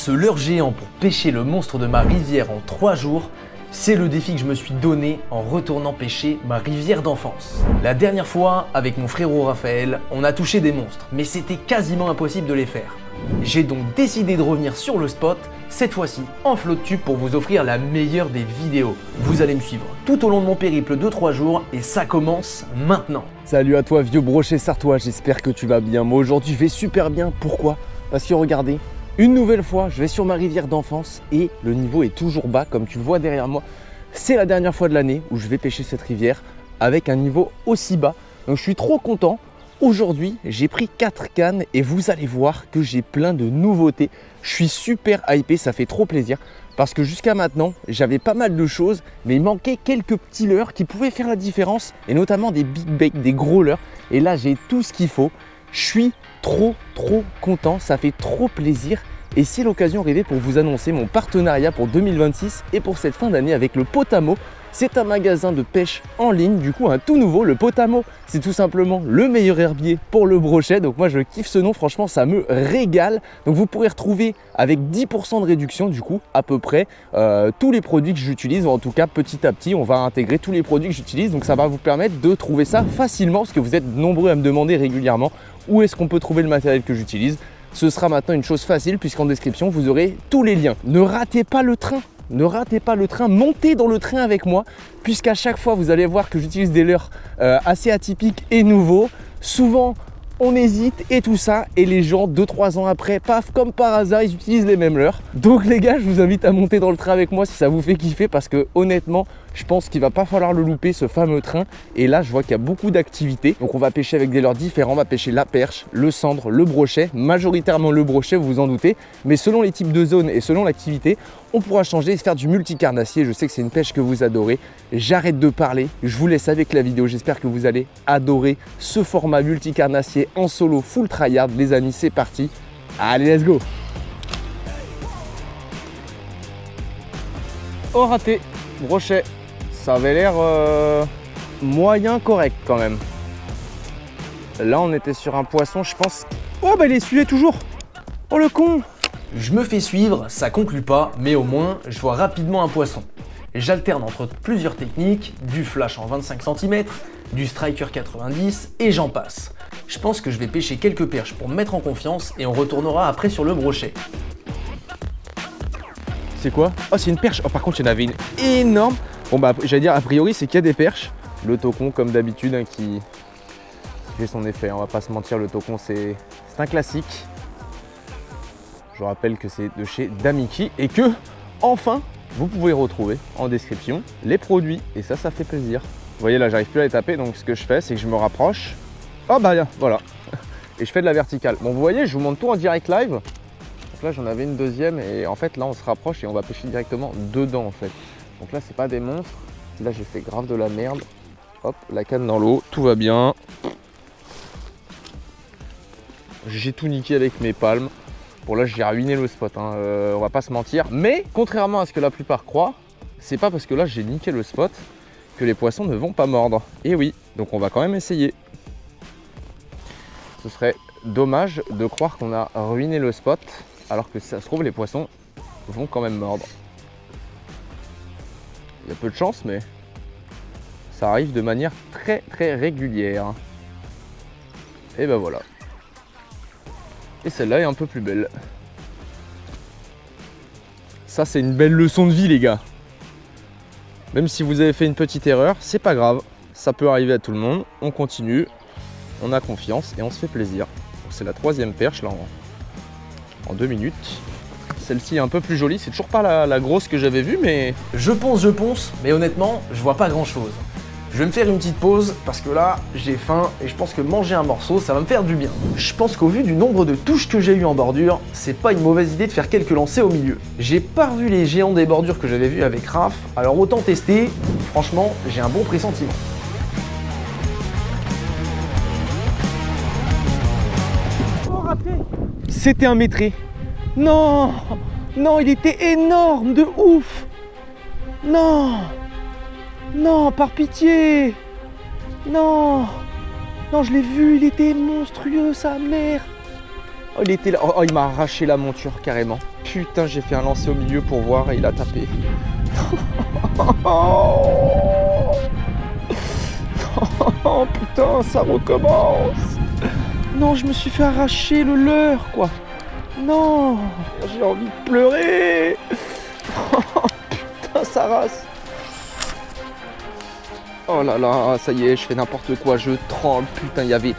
Ce leurre géant pour pêcher le monstre de ma rivière en 3 jours, c'est le défi que je me suis donné en retournant pêcher ma rivière d'enfance. La dernière fois, avec mon frérot Raphaël, on a touché des monstres, mais c'était quasiment impossible de les faire. J'ai donc décidé de revenir sur le spot, cette fois-ci en flotte-tube pour vous offrir la meilleure des vidéos. Vous allez me suivre tout au long de mon périple de 3 jours et ça commence maintenant. Salut à toi vieux brochet sartois, j'espère que tu vas bien. Moi aujourd'hui je vais super bien, pourquoi? Parce que regardez, une nouvelle fois je vais sur ma rivière d'enfance et le niveau est toujours bas comme tu le vois derrière moi. C'est la dernière fois de l'année où je vais pêcher cette rivière avec un niveau aussi bas. Donc je suis trop content. Aujourd'hui, j'ai pris 4 cannes et vous allez voir que j'ai plein de nouveautés. Je suis super hypé, ça fait trop plaisir parce que jusqu'à maintenant, j'avais pas mal de choses, mais il manquait quelques petits leurres qui pouvaient faire la différence et notamment des big bait, des gros leurres. Et là, j'ai tout ce qu'il faut. Je suis trop content, ça fait trop plaisir. Et c'est l'occasion rêvée pour vous annoncer mon partenariat pour 2026 et pour cette fin d'année avec le Potamo. C'est un magasin de pêche en ligne, du coup un tout nouveau, le Potamo. C'est tout simplement le meilleur herbier pour le brochet. Donc moi je kiffe ce nom, franchement ça me régale. Donc vous pourrez retrouver avec 10% de réduction du coup à peu près tous les produits que j'utilise. En tout cas petit à petit on va intégrer tous les produits que j'utilise. Donc ça va vous permettre de trouver ça facilement parce que vous êtes nombreux à me demander régulièrement où est-ce qu'on peut trouver le matériel que j'utilise. Ce sera maintenant une chose facile puisqu'en description vous aurez tous les liens. Ne ratez pas le train. Ne ratez pas le train, montez dans le train avec moi puisqu'à chaque fois vous allez voir que j'utilise des leurres assez atypiques et nouveaux. Souvent on hésite et tout ça et les gens 2-3 ans après, paf, comme par hasard ils utilisent les mêmes leurres. Donc les gars je vous invite à monter dans le train avec moi si ça vous fait kiffer parce que honnêtement je pense qu'il va pas falloir le louper ce fameux train. Et là je vois qu'il y a beaucoup d'activités. Donc on va pêcher avec des leurres différents, on va pêcher la perche, le cendre, le brochet, majoritairement le brochet vous vous en doutez. Mais selon les types de zones et selon l'activité, on pourra changer et faire du multicarnassier. Je sais que c'est une pêche que vous adorez. J'arrête de parler, je vous laisse avec la vidéo. J'espère que vous allez adorer ce format multicarnassier en solo full tryhard. Les amis, c'est parti. Allez, let's go. Oh, raté, brochet. Ça avait l'air moyen correct quand même. Là, on était sur un poisson, je pense. Oh, bah il est suivi toujours. Oh, le con. Je me fais suivre, ça conclut pas, mais au moins je vois rapidement un poisson. J'alterne entre plusieurs techniques, du flash en 25 cm, du striker 90 et j'en passe. Je pense que je vais pêcher quelques perches pour me mettre en confiance et on retournera après sur le brochet. C'est quoi? Oh, c'est une perche. Oh, par contre, il y en avait une énorme. Bon, bah, j'allais dire, a priori, c'est qu'il y a des perches. Le taucon, comme d'habitude, hein, qui fait son effet. On va pas se mentir, le taucon, c'est un classique. Je rappelle que c'est de chez Damiki et que, enfin, vous pouvez retrouver en description les produits. Et ça fait plaisir. Vous voyez, là, j'arrive plus à les taper. Donc, ce que je fais, c'est que je me rapproche. Oh, bah, voilà. Et je fais de la verticale. Bon, vous voyez, je vous montre tout en direct live. Donc là, j'en avais une deuxième. Et en fait, là, on se rapproche et on va pêcher directement dedans, en fait. Donc là, c'est pas des monstres. Là, j'ai fait grave de la merde. Hop, la canne dans l'eau. Tout va bien. J'ai tout niqué avec mes palmes. Bon là j'ai ruiné le spot, hein. On va pas se mentir. Mais contrairement à ce que la plupart croient, c'est pas parce que là j'ai niqué le spot que les poissons ne vont pas mordre. Et oui, donc on va quand même essayer. Ce serait dommage de croire qu'on a ruiné le spot alors que ça se trouve les poissons vont quand même mordre. Il y a peu de chance mais ça arrive de manière très régulière. Et ben voilà. Et celle-là est un peu plus belle. Ça, c'est une belle leçon de vie, les gars. Même si vous avez fait une petite erreur, c'est pas grave. Ça peut arriver à tout le monde. On continue. On a confiance et on se fait plaisir. C'est la 3e perche, là, en 2 minutes. Celle-ci est un peu plus jolie. C'est toujours pas la grosse que j'avais vue, mais... Je ponce, mais honnêtement, je vois pas grand-chose. Je vais me faire une petite pause parce que là, j'ai faim et je pense que manger un morceau, ça va me faire du bien. Je pense qu'au vu du nombre de touches que j'ai eu en bordure, c'est pas une mauvaise idée de faire quelques lancers au milieu. J'ai pas revu les géants des bordures que j'avais vus avec Raph, alors autant tester. Franchement, j'ai un bon pressentiment. Oh, raté. C'était un métré. Non, non, il était énorme de ouf. Non. Non, par pitié. Non. Non, je l'ai vu, il était monstrueux, sa mère. Oh, il était là. Oh, il m'a arraché la monture carrément. Putain, j'ai fait un lancer au milieu pour voir et il a tapé. Oh putain, ça recommence. Non, je me suis fait arracher le leurre, quoi. Non, j'ai envie de pleurer. Putain, ça rase. Oh là là, ça y est, je fais n'importe quoi, je tremble. Putain, il y avait...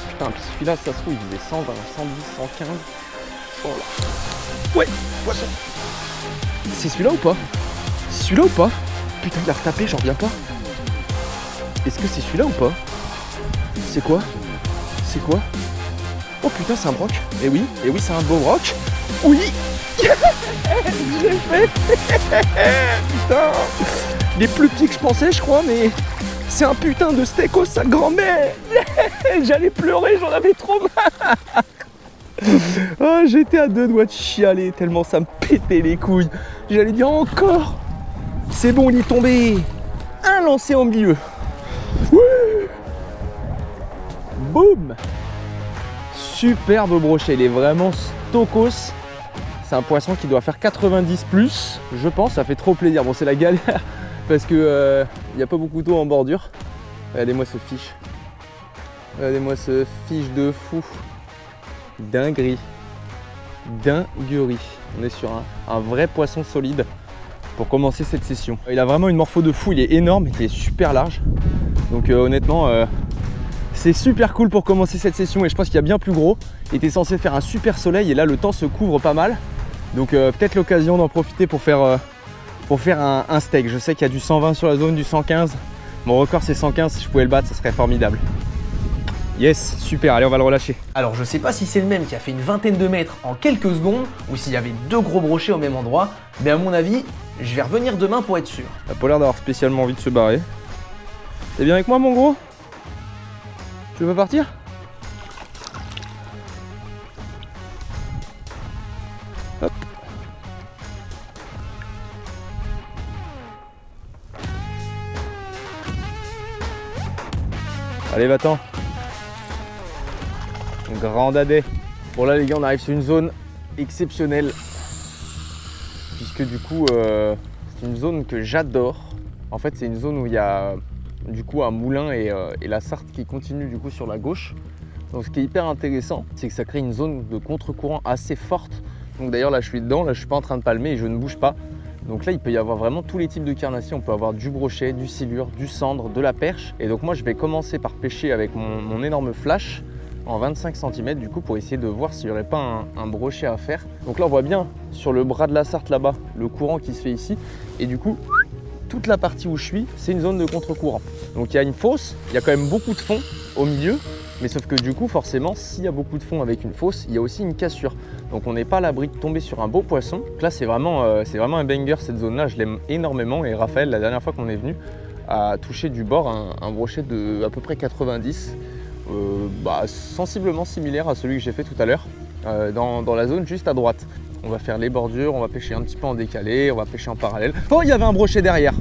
Putain, puis celui-là, ça se trouve, il faisait 120, 110, 115. Oh là. Ouais, poisson. C'est celui-là ou pas? C'est celui-là ou pas? Putain, il a retapé, j'en reviens pas. Est-ce que c'est celui-là ou pas? C'est quoi? C'est quoi? Oh putain, c'est un broc. Eh oui, c'est un beau broc. Oui. Je l'ai fait. Putain. Il est plus petit que je pensais, je crois, mais c'est un putain de steak au sa grand-mère. J'allais pleurer, j'en avais trop mal. Oh, j'étais à deux doigts de chialer tellement ça me pétait les couilles. J'allais dire encore. C'est bon, il est tombé. Un lancé au milieu. Oui. Boum. Superbe brochet, il est vraiment stokos. C'est un poisson qui doit faire 90 plus, je pense, ça fait trop plaisir. Bon, c'est la galère parce que il n'y a pas beaucoup d'eau en bordure. Regardez-moi ce fiche. Regardez-moi ce fiche de fou. Dinguerie. Dinguerie. On est sur un vrai poisson solide pour commencer cette session. Il a vraiment une morpho de fou, il est énorme, il est super large. Donc honnêtement, c'est super cool pour commencer cette session et je pense qu'il y a bien plus gros. Il était censé faire un super soleil et là le temps se couvre pas mal. Donc peut-être l'occasion d'en profiter pour faire un steak. Je sais qu'il y a du 120 sur la zone, du 115. Mon record c'est 115, si je pouvais le battre, ce serait formidable. Yes, super, allez on va le relâcher. Alors je sais pas si c'est le même qui a fait une vingtaine de mètres en quelques secondes ou s'il y avait deux gros brochets au même endroit, mais à mon avis, je vais revenir demain pour être sûr. Il a pas l'air d'avoir spécialement envie de se barrer. T'es bien avec moi mon gros? Tu veux partir? Hop. Allez, va-t'en. Grand dadais. Bon là les gars, on arrive sur une zone exceptionnelle. Puisque du coup, c'est une zone que j'adore. En fait, c'est une zone où il y a du coup un moulin et la Sarthe qui continue du coup sur la gauche. Donc ce qui est hyper intéressant, c'est que ça crée une zone de contre-courant assez forte. Donc d'ailleurs là je suis dedans, là je suis pas en train de palmer et je ne bouge pas. Donc là il peut y avoir vraiment tous les types de carnassiers. On peut avoir du brochet, du silure, du cendre, de la perche. Et donc moi je vais commencer par pêcher avec mon énorme flash en 25 cm du coup pour essayer de voir s'il n'y aurait pas un brochet à faire. Donc là on voit bien sur le bras de la Sarthe là-bas le courant qui se fait ici. Et du coup toute la partie où je suis c'est une zone de contre-courant. Donc il y a une fosse, il y a quand même beaucoup de fond au milieu. Mais sauf que du coup forcément s'il y a beaucoup de fond avec une fosse, il y a aussi une cassure. Donc on n'est pas à l'abri de tomber sur un beau poisson. Donc là c'est vraiment un banger cette zone là, je l'aime énormément. Et Raphaël la dernière fois qu'on est venu a touché du bord un brochet de à peu près 90. Sensiblement similaire à celui que j'ai fait tout à l'heure dans la zone juste à droite. On va faire les bordures, on va pêcher un petit peu en décalé, on va pêcher en parallèle. Oh, il y avait un brochet derrière.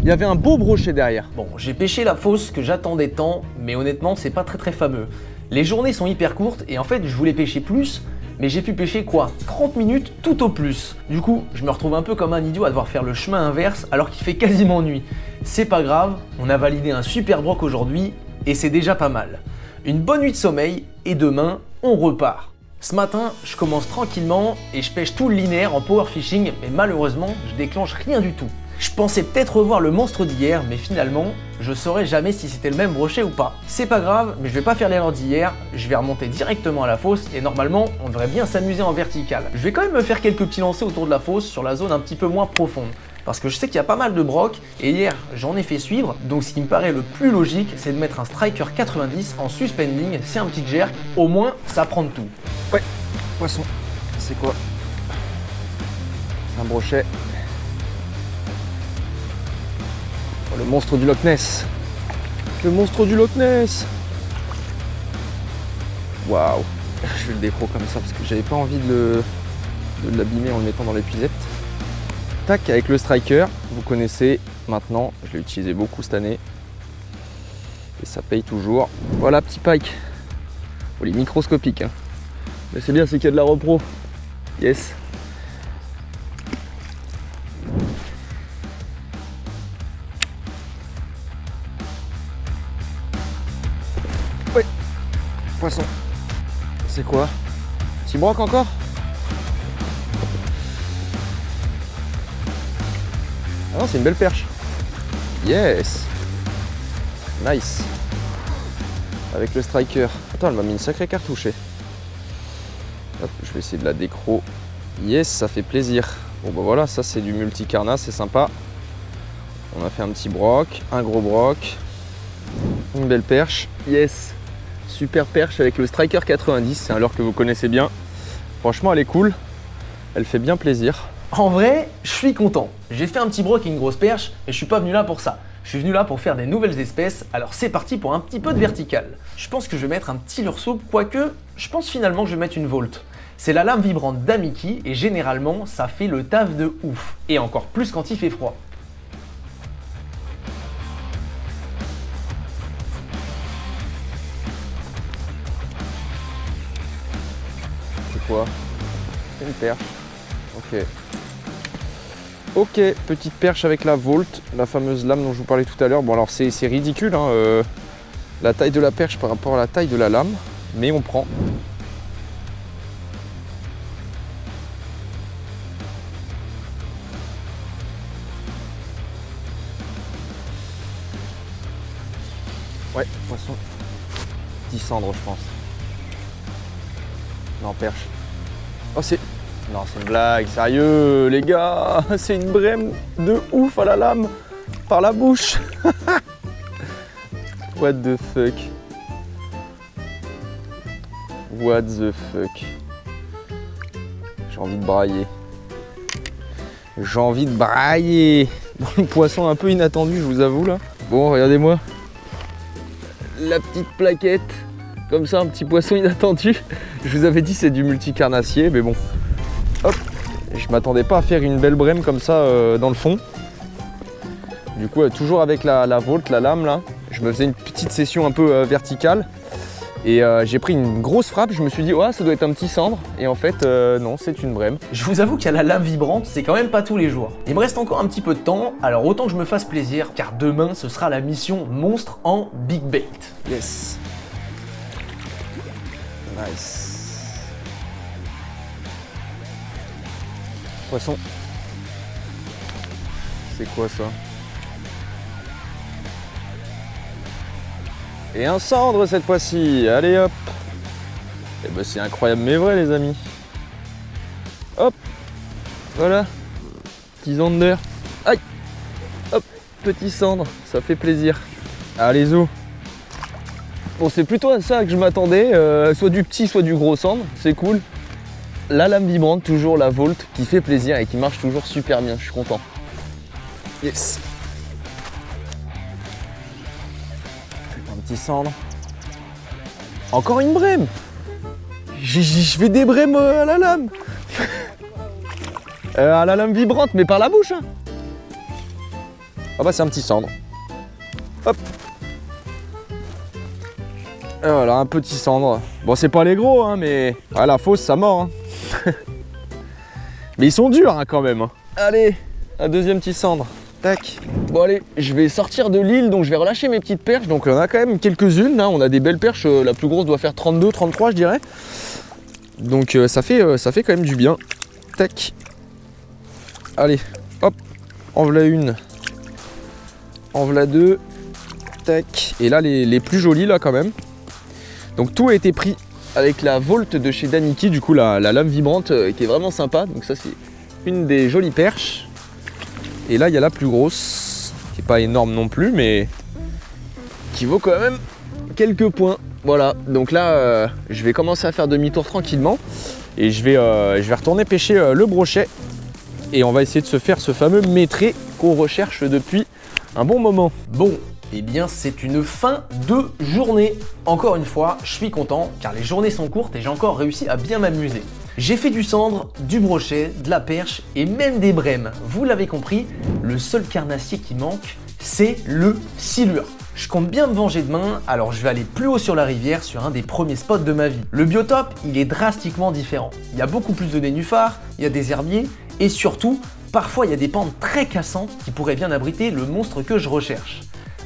Il y avait un beau brochet derrière. Bon, j'ai pêché la fosse que j'attendais tant, mais honnêtement, c'est pas très fameux. Les journées sont hyper courtes et en fait, je voulais pêcher plus, mais j'ai pu pêcher quoi? 30 minutes tout au plus. Du coup, je me retrouve un peu comme un idiot à devoir faire le chemin inverse alors qu'il fait quasiment nuit. C'est pas grave, on a validé un super broc aujourd'hui et c'est déjà pas mal. Une bonne nuit de sommeil et demain, on repart. Ce matin, je commence tranquillement et je pêche tout le linéaire en power fishing, mais malheureusement, je déclenche rien du tout. Je pensais peut-être revoir le monstre d'hier, mais finalement, je saurais jamais si c'était le même brochet ou pas. C'est pas grave, mais je vais pas faire l'erreur d'hier, je vais remonter directement à la fosse et normalement, on devrait bien s'amuser en vertical. Je vais quand même me faire quelques petits lancers autour de la fosse sur la zone un petit peu moins profonde. Parce que je sais qu'il y a pas mal de brocs et hier j'en ai fait suivre, donc ce qui me paraît le plus logique c'est de mettre un striker 90 en suspending, c'est un petit jerk, au moins ça prend de tout. Ouais, poisson, c'est quoi? C'est un brochet. Oh, le monstre du Loch Ness. Le monstre du Loch Ness. Waouh. Je vais le décro comme ça parce que j'avais pas envie de l'abîmer en le mettant dans l'épuisette. Tac, avec le striker, vous connaissez maintenant, je l'ai utilisé beaucoup cette année et ça paye toujours. Voilà, petit pike, Oh, il est microscopique. Hein. Mais c'est bien, c'est qu'il y a de la repro. Yes. Oui. Poisson. C'est quoi? Petit broc encore? Ah non, c'est une belle perche. Yes. Nice. Avec le striker. Attends, elle m'a mis une sacrée cartouchée. Hop, je vais essayer de la décro. Yes, ça fait plaisir. Bon bah voilà, ça c'est du multicarna, c'est sympa. On a fait un petit broc, un gros broc, une belle perche. Yes. Super perche avec le striker 90, c'est un leurre que vous connaissez bien. Franchement, elle est cool. Elle fait bien plaisir. En vrai, je suis content. J'ai fait un petit broc et une grosse perche, mais je suis pas venu là pour ça. Je suis venu là pour faire des nouvelles espèces, alors c'est parti pour un petit peu de vertical. Je pense que je vais mettre un petit leurre souple, quoique je pense finalement que je vais mettre une Volt. C'est la lame vibrante d'Amiki et généralement ça fait le taf de ouf, et encore plus quand il fait froid. C'est quoi? C'est une perche. Ok. Ok, petite perche avec la Volt, la fameuse lame dont je vous parlais tout à l'heure. Bon alors c'est ridicule hein, la taille de la perche par rapport à la taille de la lame, mais on prend. Ouais, poisson. Petit cendre je pense. Non, perche. Oh c'est... Non, c'est une blague, sérieux, les gars, c'est une brème de ouf à la lame, par la bouche. What the fuck? What the fuck? J'ai envie de brailler. J'ai envie de brailler. Bon, le poisson un peu inattendu, je vous avoue, là. Bon, regardez-moi. La petite plaquette, comme ça, un petit poisson inattendu. Je vous avais dit, c'est du multicarnassier, mais bon. Hop, je m'attendais pas à faire une belle brème comme ça dans le fond. Du coup, toujours avec la Volt, la lame là, je me faisais une petite session un peu verticale. Et j'ai pris une grosse frappe, je me suis dit, oh, ça doit être un petit cendre. Et en fait, non, c'est une brème. Je vous avoue qu'à la lame vibrante, c'est quand même pas tous les jours. Il me reste encore un petit peu de temps, alors autant que je me fasse plaisir, car demain, ce sera la mission monstre en big bait. Yes. Nice. Poisson. C'est quoi ça? Et un cendre cette fois-ci. Allez hop. Et ben c'est incroyable mais vrai les amis. Hop. Voilà. Petit zander. Aïe. Hop. Petit cendre. Ça fait plaisir. Allez zo. Bon c'est plutôt à ça que je m'attendais. Soit du petit soit du gros cendre. C'est cool. La lame vibrante, toujours la Volt, qui fait plaisir et qui marche toujours super bien, je suis content. Yes. Un petit cendre. Encore une brème. Je fais des brèmes à la lame. À la lame vibrante, mais par la bouche. Hein. Ah bah c'est un petit cendre. Hop. Et voilà, un petit cendre. Bon c'est pas les gros, hein, mais à la fausse ça mord. Hein. Mais ils sont durs hein, quand même. Hein. Allez, un deuxième petit cendre. Tac. Bon allez, je vais sortir de l'île, donc je vais relâcher mes petites perches. Donc on a quand même quelques-unes. Hein. On a des belles perches. La plus grosse doit faire 32, 33 je dirais. Donc ça fait quand même du bien. Tac. Allez, hop. En voilà une. En voilà deux. Tac. Et là les plus jolies là quand même. Donc tout a été pris avec la Volt de chez Daniki, du coup la lame vibrante qui est vraiment sympa. Donc ça c'est une des jolies perches. Et là il y a la plus grosse, qui est pas énorme non plus, mais qui vaut quand même quelques points. Voilà, donc là je vais commencer à faire demi-tour tranquillement. Et je vais retourner pêcher le brochet. Et on va essayer de se faire ce fameux métré qu'on recherche depuis un bon moment. Bon, eh bien c'est une fin de journée. Encore une fois, je suis content car les journées sont courtes et j'ai encore réussi à bien m'amuser. J'ai fait du cendre, du brochet, de la perche et même des brèmes. Vous l'avez compris, le seul carnassier qui manque, c'est le silure. Je compte bien me venger demain, alors je vais aller plus haut sur la rivière sur un des premiers spots de ma vie. Le biotope, il est drastiquement différent. Il y a beaucoup plus de nénuphars, il y a des herbiers, et surtout, parfois il y a des pentes très cassantes qui pourraient bien abriter le monstre que je recherche.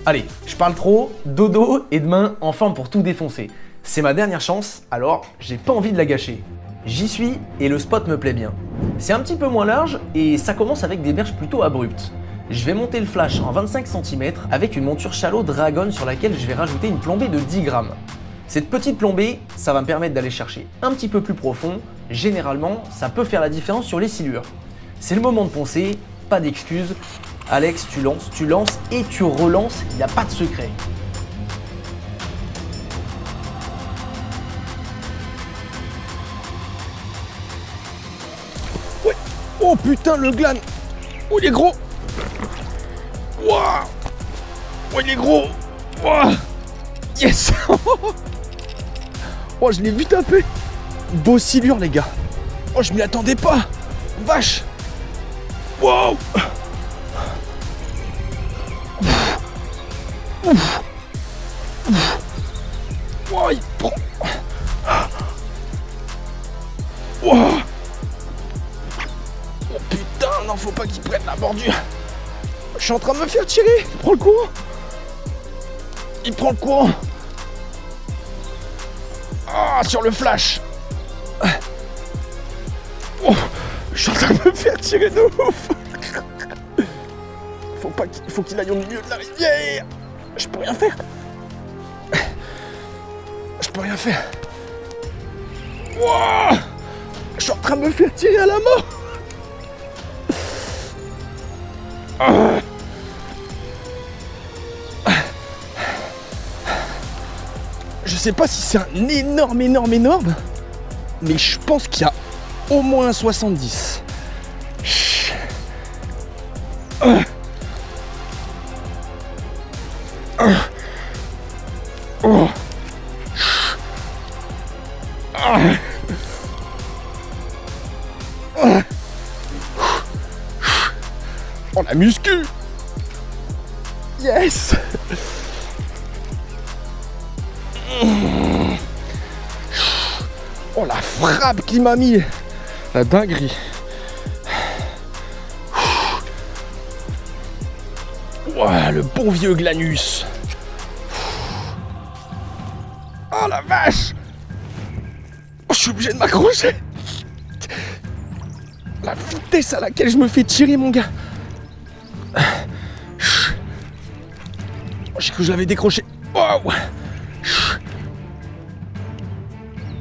Allez, je parle trop, dodo et demain en forme pour tout défoncer. C'est ma dernière chance, alors j'ai pas envie de la gâcher. J'y suis et le spot me plaît bien. C'est un petit peu moins large et ça commence avec des berges plutôt abruptes. Je vais monter le flash en 25 cm avec une monture Shallow Dragon sur laquelle je vais rajouter une plombée de 10 grammes. Cette petite plombée, ça va me permettre d'aller chercher un petit peu plus profond. Généralement, ça peut faire la différence sur les silures. C'est le moment de poncer, pas d'excuses. Alex, tu lances et tu relances, il n'y a pas de secret. Ouais. Oh putain, le gland. Oh, il est gros. Waouh. Oh, il est gros. Waouh. Yes. Oh, je l'ai vu taper. Beau silure, les gars. Oh, je m'y attendais pas. Vache. Waouh. Oh, il prend. Wow. Oh putain, non, faut pas qu'il prenne la bordure. Je suis en train de me faire tirer. Il prend le courant. Il prend le courant. Ah, sur le flash. Oh, je suis en train de me faire tirer de ouf. Faut qu'il aille au milieu de la rivière. Je peux rien faire. Je peux rien faire. Wow. Je suis en train de me faire tirer à la mort. Ah. Je sais pas si c'est un énorme, mais je pense qu'il y a au moins 70. Oh. Oh, la muscu. Yes. Oh, la frappe qu'il m'a mis. La dinguerie. Ouais, le bon vieux Glanus. Oh la vache. Oh, je suis obligé de m'accrocher. La vitesse à laquelle je me fais tirer, mon gars. J'ai cru que je l'avais décroché. Wow.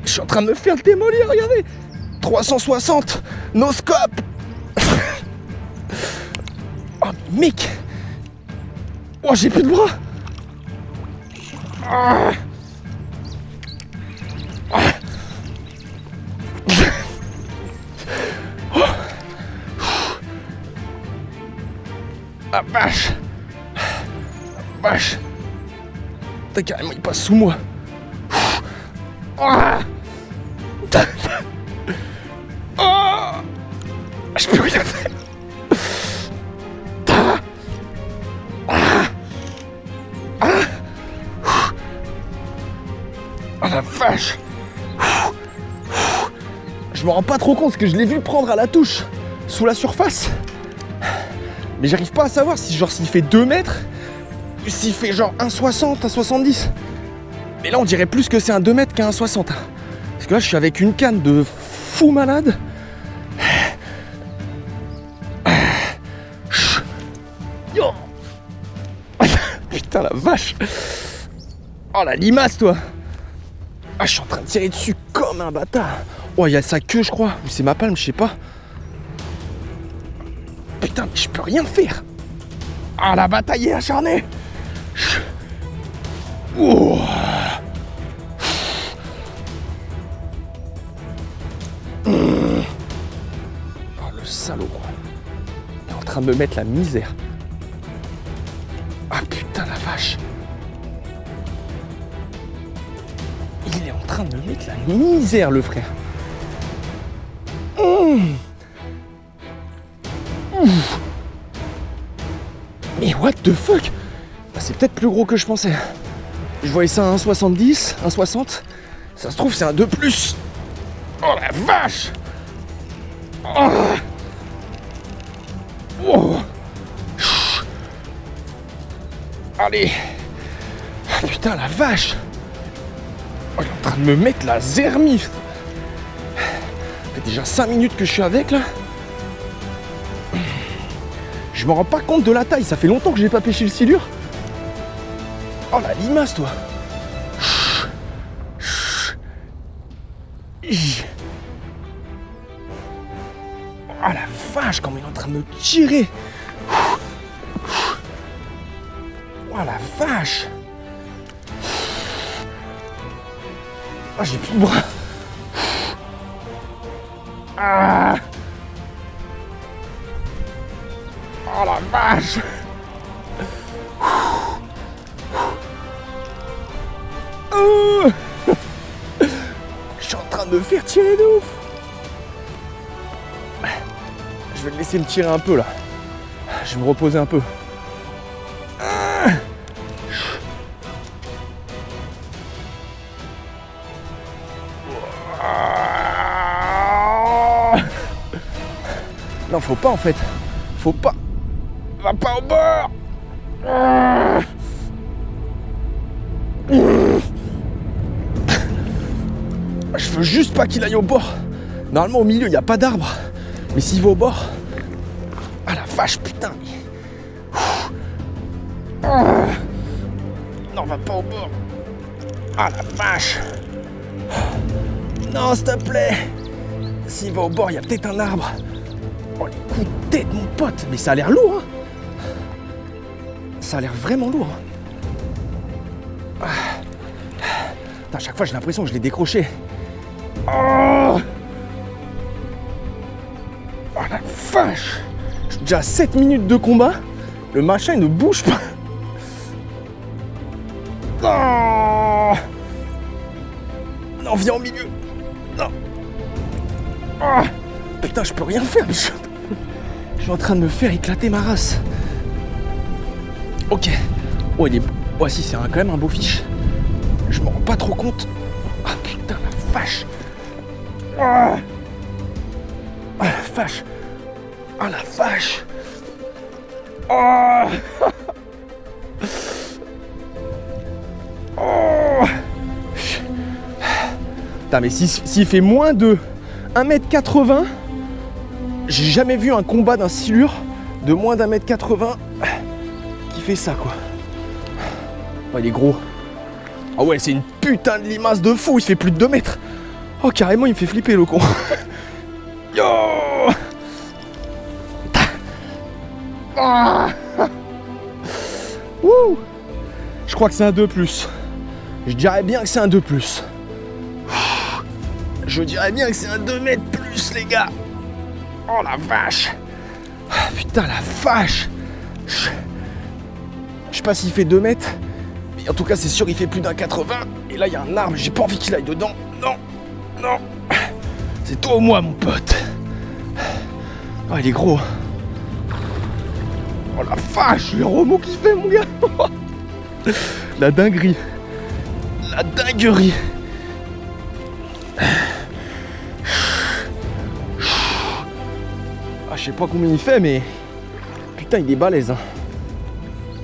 Je suis en train de me faire démolir, regardez. 360, no scope. Oh mec. Oh, j'ai plus de bras. Ah. Ah vache. Vache. Putain, carrément il passe sous moi. Ah. Ah. Je peux rien faire. Oh la vache. Je me rends pas trop compte parce que je l'ai vu prendre à la touche sous la surface. Mais j'arrive pas à savoir si genre s'il fait 2 mètres ou s'il fait genre 1,60, 1,70. Mais là on dirait plus que c'est un 2 mètres qu'un 1,60. Parce que là je suis avec une canne de fou malade. Putain la vache. Oh la limace toi. Ah, je suis en train de tirer dessus comme un bâtard. Oh, il y a sa queue, je crois. Ou c'est ma palme, je sais pas. Putain, mais je peux rien faire. Ah, la bataille est acharnée. Oh. Oh, le salaud, quoi. Il est en train de me mettre la misère. Ah, putain, la vache. Il est en train de me mettre la misère, le frère. Mais what the fuck? C'est peut-être plus gros que je pensais. Je voyais ça à 1,70, 1,60. Ça se trouve, c'est un 2+. Oh la vache! Oh. Oh. Allez! Oh, putain, la vache! Oh, il est en train de me mettre la zermie! Ça fait déjà 5 minutes que je suis avec là. Je me rends pas compte de la taille, ça fait longtemps que j'ai pas pêché le silure. Oh la limace toi! Oh la vache, comme il est en train de me tirer! Oh la vache! Ah, j'ai plus de bras! Ah! Oh la vache! Oh. Je suis en train de me faire tirer de ouf! Je vais le laisser me tirer un peu là. Je vais me reposer un peu. Non, faut pas en fait. Faut pas. Va pas au bord. Je veux juste pas qu'il aille au bord. Normalement au milieu il n'y a pas d'arbre. Mais s'il va au bord. Ah la vache putain. Non, va pas au bord. Ah la vache. Non, s'il te plaît. S'il va au bord, il y a peut-être un arbre. Oh les coups de tête mon pote. Mais ça a l'air lourd hein. Ça a l'air vraiment lourd hein. Putain, à chaque fois j'ai l'impression que je l'ai décroché. Oh, oh la vache. Je suis déjà à 7 minutes de combat. Le machin il ne bouge pas. Oh. Non, viens au milieu. Non. Oh. Putain, je peux rien faire. Je suis en train de me faire éclater ma race. Ok. Oh, il est... Oh, si, c'est quand même un beau fiche. Je me rends pas trop compte. Ah, putain, la vache. Oh, oh la vache. Oh, la vache. Oh. Oh. Putain, mais s'il fait moins de 1m80, j'ai jamais vu un combat d'un silure de moins d'1m80 qui fait ça, quoi. Oh, il est gros. Ah ouais, c'est une putain de limace de fou, il fait plus de 2 mètres. Oh, carrément, il me fait flipper, le con. Yo. Ah. Wouh. Je crois que c'est un 2+. Je dirais bien que c'est un 2+. Je dirais bien que c'est un 2 mètres plus, les gars. Oh la vache. Ah, putain, la vache. Je sais pas s'il fait 2 mètres. Mais en tout cas, c'est sûr, il fait plus d'1,80. Et là, il y a un arbre. J'ai pas envie qu'il aille dedans. Non. Non. C'est toi ou moi, mon pote. Oh, il est gros. Oh la vache. Le remous qu'il fait, mon gars. La dinguerie. La dinguerie. Ah, je sais pas combien il fait, mais putain, il est balèze. Hein.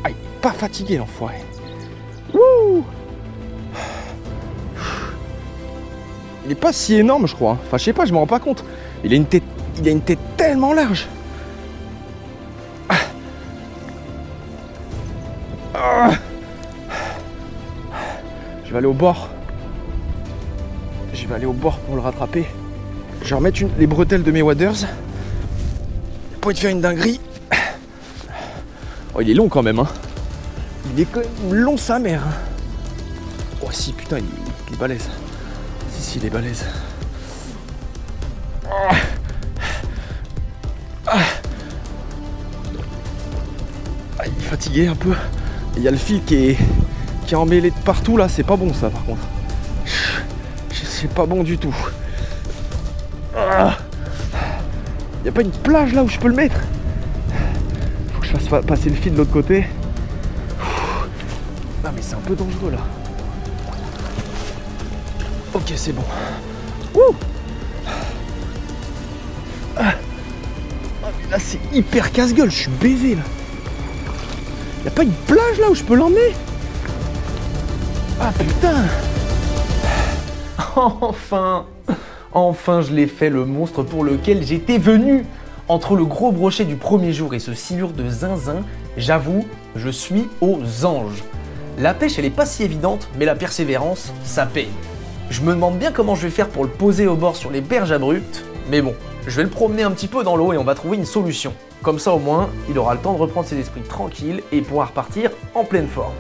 Ah, il est pas fatigué, l'enfoiré. Wouh. Il est pas si énorme, je crois. Enfin, je sais pas, je me rends pas compte. Il a une tête tellement large. Ah. Je vais aller au bord. Je vais aller au bord pour le rattraper. Je vais remettre les bretelles de mes waders pour te faire une dinguerie. Oh, il est long quand même, hein. Il est quand même long sa mère. Hein. Oh si, putain, il est balèze. Si, il est balèze. Oh. Ah, il est fatigué un peu. Il y a le fil qui est emmêlé de partout là, c'est pas bon ça par contre. C'est pas bon du tout. Il n'y a pas une plage là où je peux le mettre. Faut que je fasse passer le fil de l'autre côté. mais c'est un peu dangereux là. Ok, c'est bon. Wouh. Ah, mais là c'est hyper casse-gueule, je suis baisé là. Y'a pas une plage là où je peux l'emmener? Ah putain. Enfin je l'ai fait, le monstre pour lequel j'étais venu. Entre le gros brochet du premier jour et ce silure de zinzin, j'avoue, je suis aux anges. La pêche elle est pas si évidente, mais la persévérance, ça paye. Je me demande bien comment je vais faire pour le poser au bord sur les berges abruptes, mais bon, je vais le promener un petit peu dans l'eau et on va trouver une solution. Comme ça au moins, il aura le temps de reprendre ses esprits tranquilles et pourra repartir en pleine forme.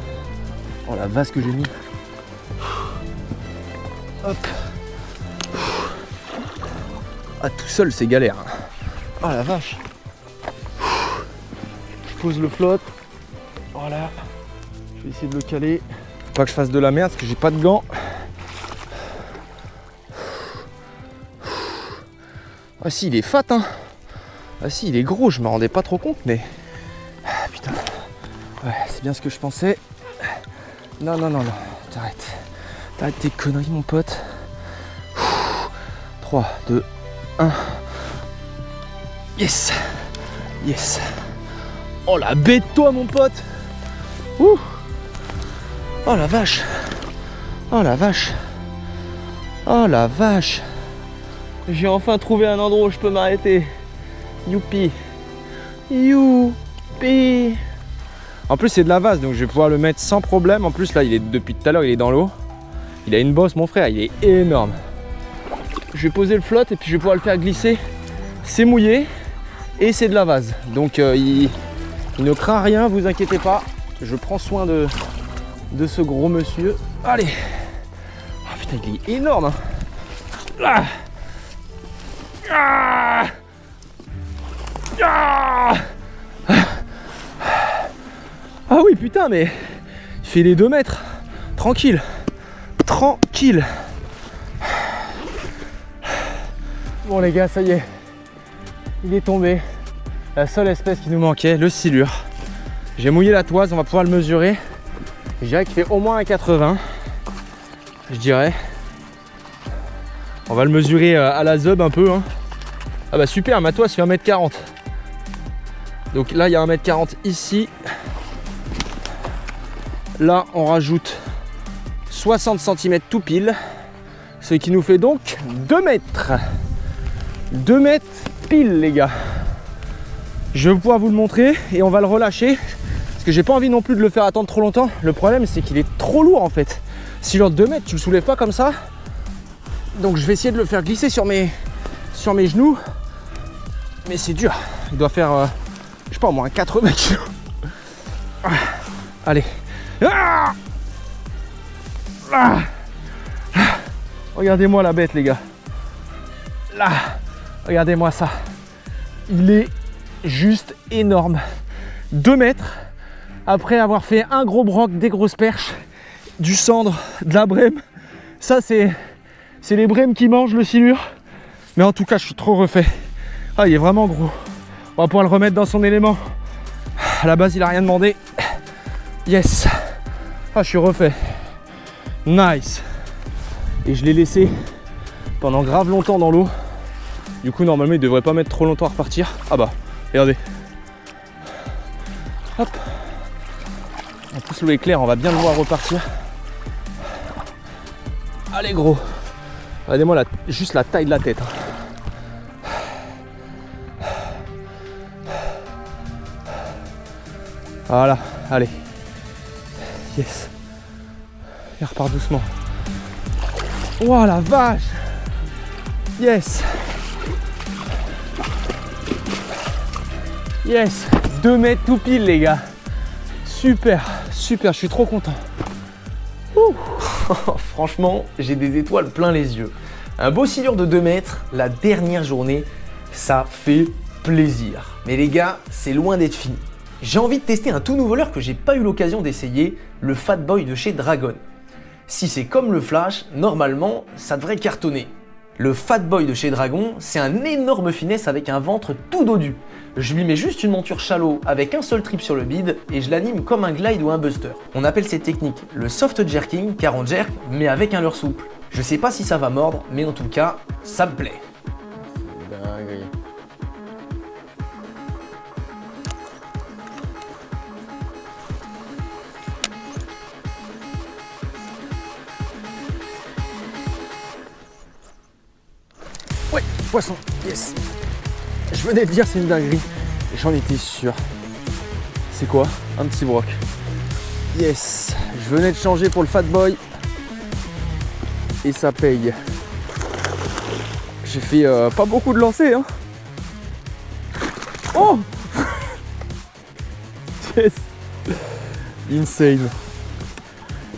Oh la vase que j'ai mis. Hop. Ah tout seul c'est galère. Oh la vache. Je pose le flotte. Voilà. Je vais essayer de le caler. Faut pas que je fasse de la merde parce que j'ai pas de gants. Ah si il est fat hein. Ah si il est gros, je me rendais pas trop compte mais. Ah, putain. Ouais, c'est bien ce que je pensais. Non, t'arrêtes. T'arrêtes tes conneries mon pote. 3, 2, 1. Yes. Yes. Oh la bête toi mon pote. Ouh. Oh la vache. Oh la vache. Oh la vache. J'ai enfin trouvé un endroit où je peux m'arrêter. Youpi. Youpi. En plus c'est de la vase donc je vais pouvoir le mettre sans problème. En plus là il est depuis tout à l'heure il est dans l'eau. Il a une bosse mon frère, il est énorme. Je vais poser le flotte et puis je vais pouvoir le faire glisser. C'est mouillé et c'est de la vase. Donc il ne craint rien, vous inquiétez pas. Je prends soin de ce gros monsieur. Allez. Oh putain il est énorme hein. Ah. Ah. Ah. Ah oui putain mais il fait les 2 mètres. Tranquille. Tranquille. Bon les gars ça y est. Il est tombé. La seule espèce qui nous manquait, le silure. J'ai mouillé la toise, on va pouvoir le mesurer. Je dirais qu'il fait au moins 1,80. Je dirais. On va le mesurer à la zeub un peu hein. Ah bah super, ma toise fait 1,40 m. Donc là il y a 1,40 m ici. Là on rajoute 60 cm tout pile. Ce qui nous fait donc 2 mètres. 2 mètres pile les gars. Je vais pouvoir vous le montrer et on va le relâcher. Parce que j'ai pas envie non plus de le faire attendre trop longtemps. Le problème c'est qu'il est trop lourd en fait. Si genre 2 mètres tu le soulèves pas comme ça. Donc je vais essayer de le faire glisser sur mes genoux. Mais c'est dur. Il doit faire je sais pas au moins 80 kg. Allez. Ah. Ah. Regardez-moi la bête les gars. Là. Regardez-moi ça. Il est juste énorme. 2 mètres. Après avoir fait un gros broc, des grosses perches, du cendre, de la brème. Ça c'est les brèmes qui mangent le silure. Mais en tout cas je suis trop refait. Ah il est vraiment gros. On va pouvoir le remettre dans son élément. À la base il a rien demandé. Yes. Ah je suis refait. Nice. Et je l'ai laissé pendant grave longtemps dans l'eau. Du coup normalement il devrait pas mettre trop longtemps à repartir. Ah bah regardez. Hop. En plus l'eau est claire, on va bien le voir repartir. Allez gros. Regardez-moi juste la taille de la tête. Voilà, allez. Yes. Il repart doucement. Oh la vache. Yes. Yes. 2 mètres tout pile les gars. Super, super, je suis trop content. Franchement, j'ai des étoiles plein les yeux. Un beau silure de 2 mètres, la dernière journée, ça fait plaisir. Mais les gars, c'est loin d'être fini. J'ai envie de tester un tout nouveau leurre que j'ai pas eu l'occasion d'essayer, le Fat Boy de chez Dragon. Si c'est comme le Flash, normalement, ça devrait cartonner. Le Fat Boy de chez Dragon, c'est un énorme finesse avec un ventre tout dodu. Je lui mets juste une monture shallow avec un seul trip sur le bide et je l'anime comme un glide ou un buster. On appelle cette technique le soft jerking car on jerk mais avec un leurre souple. Je sais pas si ça va mordre, mais en tout cas, ça me plaît. Dinguerie. Ouais, poisson, yes. Je venais de dire c'est une dinguerie. J'en étais sûr. C'est quoi? Un petit broc. Yes. Je venais de changer pour le Fat Boy. Et ça paye. J'ai fait pas beaucoup de lancers. Hein. Oh yes. Insane.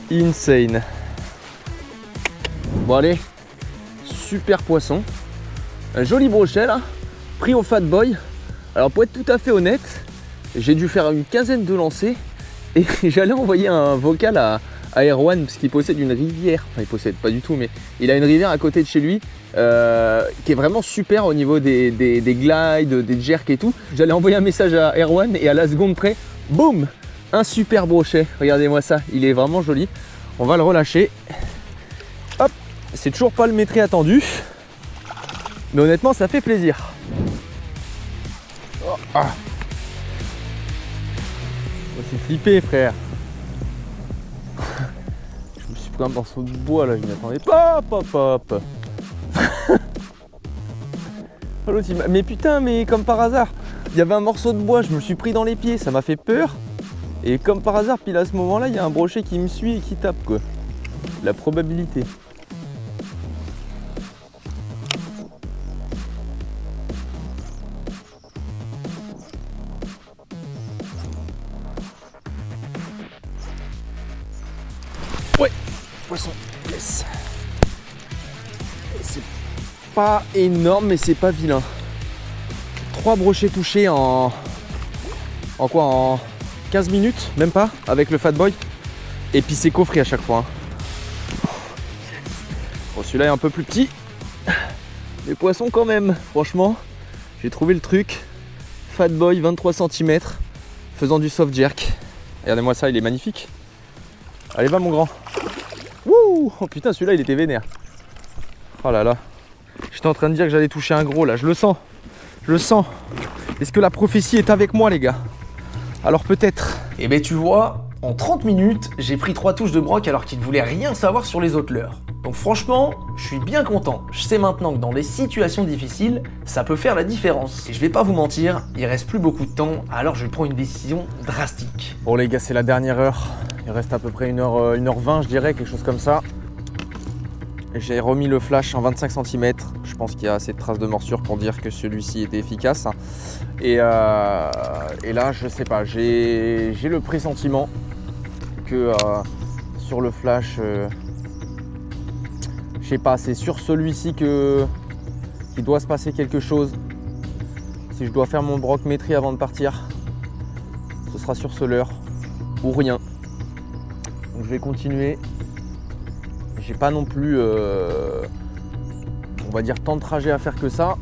Insane. Bon allez. Super poisson. Un joli brochet là. Pris au Fat Boy. Alors pour être tout à fait honnête, j'ai dû faire une quinzaine de lancers. Et j'allais envoyer un vocal à Erwan parce qu'il possède une rivière. Enfin il possède pas du tout mais il a une rivière à côté de chez lui. Qui est vraiment super au niveau des glides, des jerks et tout. J'allais envoyer un message à Erwan et à la seconde près, boum, un super brochet. Regardez-moi ça, il est vraiment joli. On va le relâcher. Hop, c'est toujours pas le métri attendu. Mais honnêtement, ça fait plaisir. Oh, ah. Oh, c'est flippé, frère. Je me suis pris un morceau de bois là, je m'y attendais pas. Hop, hop, hop. Mais putain, mais comme par hasard, il y avait un morceau de bois, je me suis pris dans les pieds, ça m'a fait peur. Et comme par hasard, pile à ce moment-là, il y a un brochet qui me suit et qui tape quoi. La probabilité. Ouais, poisson, yes. C'est pas énorme mais c'est pas vilain. 3 brochets touchés en quoi, en 15 minutes, même pas, avec le Fat Boy. Et puis c'est coffré à chaque fois. Hein. Bon, celui-là est un peu plus petit. Les poissons quand même, franchement, j'ai trouvé le truc. Fat Boy 23 cm, faisant du soft jerk. Regardez-moi ça, il est magnifique. Allez va mon grand. Wouh, oh putain, celui-là il était vénère. Oh là là. J'étais en train de dire que j'allais toucher un gros là, je le sens. Je le sens. Est-ce que la prophétie est avec moi les gars? Alors peut-être. Et ben tu vois, en 30 minutes, j'ai pris 3 touches de broc alors qu'il ne voulait rien savoir sur les autres leurres. Donc franchement, je suis bien content. Je sais maintenant que dans des situations difficiles, ça peut faire la différence. Et je vais pas vous mentir, il reste plus beaucoup de temps, alors je prends une décision drastique. Bon les gars, c'est la dernière heure. Il reste à peu près 1h20 je dirais, quelque chose comme ça. J'ai remis le flash en 25 cm. Je pense qu'il y a assez de traces de morsure pour dire que celui-ci était efficace. Et là, je sais pas, j'ai le pressentiment que sur le flash, je sais pas, c'est sur celui-ci qu'il doit se passer quelque chose. Si je dois faire mon broc métri avant de partir, ce sera sur ce leurre ou rien. Donc je vais continuer. J'ai pas non plus, on va dire, tant de trajet à faire que ça,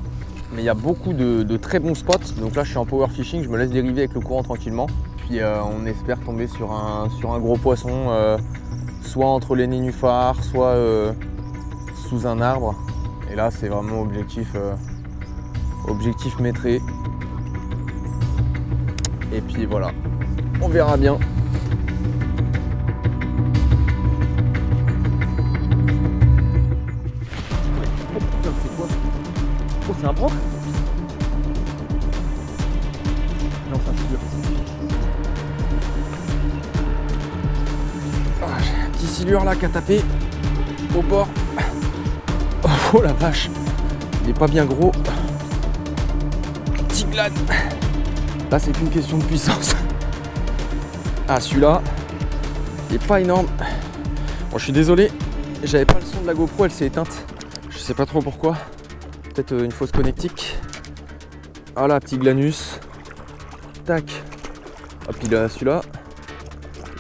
mais il y a beaucoup de très bons spots. Donc là, je suis en power fishing, je me laisse dériver avec le courant tranquillement. Puis on espère tomber sur un gros poisson, soit entre les nénuphars, soit sous un arbre. Et là, c'est vraiment objectif métré. Et puis voilà, on verra bien. Oh, c'est un broc? Non, c'est un silure. Ah, j'ai un petit silure là qui a tapé au bord. Oh la vache, il est pas bien gros. Petit glade. Là, c'est qu'une question de puissance. Ah, celui-là, il est pas énorme. Bon, je suis désolé, j'avais pas le son de la GoPro, elle s'est éteinte. Je sais pas trop pourquoi. Peut-être une fausse connectique. Ah là, petit glanus. Tac. Ah, puis là, celui-là,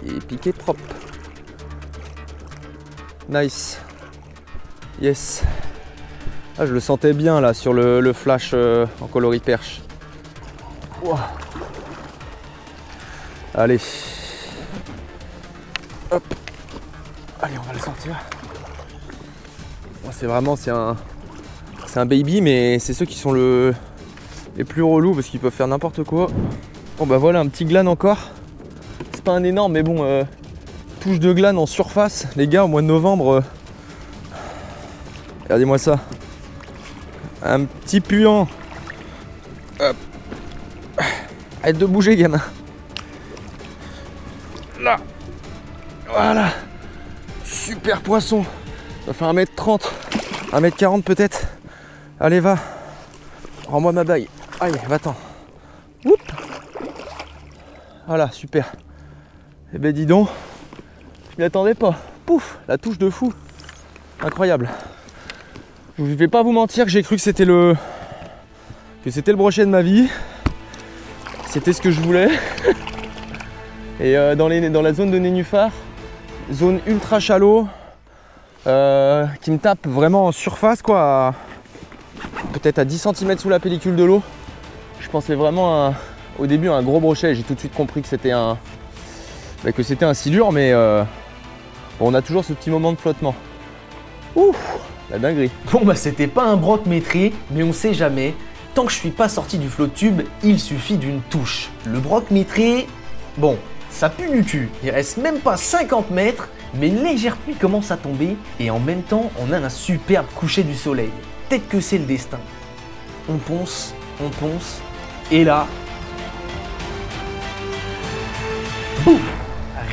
il est piqué propre. Nice. Yes. Ah, je le sentais bien là sur le flash en coloris perche. Wow. Allez. Hop. Allez, on va le sortir. Bon, c'est un baby, mais c'est ceux qui sont les plus relous parce qu'ils peuvent faire n'importe quoi. Bon bah voilà, un petit glane encore. C'est pas un énorme, mais bon, touche de glane en surface. Les gars, au mois de novembre, regardez-moi ça. Un petit puant. Hop. Arrête de bouger, gamin. Là. Voilà. Super poisson. Ça fait 1m30, 1m40 peut-être. Allez, va. Rends-moi ma bague. Allez, va-t'en. Oup. Voilà, super. Eh ben dis donc, je m'y attendais pas. Pouf, la touche de fou. Incroyable. Je vais pas vous mentir que j'ai cru que c'était le brochet de ma vie. C'était ce que je voulais. Et dans la zone de nénuphar, zone ultra shallow, qui me tape vraiment en surface, quoi, peut-être à 10 cm sous la pellicule de l'eau. Je pensais vraiment au début à un gros brochet. J'ai tout de suite compris que c'était un silure, mais on a toujours ce petit moment de flottement. Ouf, la dinguerie. Bon bah c'était pas un broc métré, mais on sait jamais. Tant que je suis pas sorti du flot tube, il suffit d'une touche. Le broc métré, bon, ça pue du cul. Il reste même pas 50 mètres, mais une légère pluie commence à tomber et en même temps on a un superbe coucher du soleil. Peut-être que c'est le destin. On ponce, et là, boum,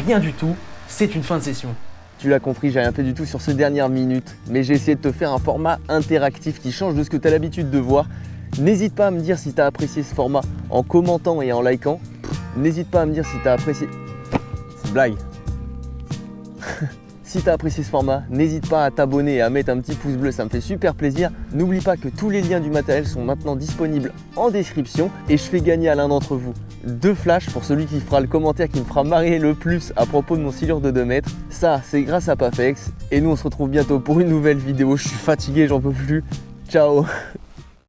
rien du tout, c'est une fin de session. Tu l'as compris, j'ai rien fait du tout sur ces dernières minutes, mais j'ai essayé de te faire un format interactif qui change de ce que tu as l'habitude de voir. N'hésite pas à me dire si tu as apprécié ce format en commentant et en likant. N'hésite pas à me dire si tu as apprécié... C'est une blague. Si tu as apprécié ce format, n'hésite pas à t'abonner et à mettre un petit pouce bleu, ça me fait super plaisir. N'oublie pas que tous les liens du matériel sont maintenant disponibles en description et je fais gagner à l'un d'entre vous 2 flashs pour celui qui fera le commentaire qui me fera marrer le plus à propos de mon silure de 2 mètres. Ça, c'est grâce à Pafex et nous on se retrouve bientôt pour une nouvelle vidéo. Je suis fatigué, j'en peux plus. Ciao.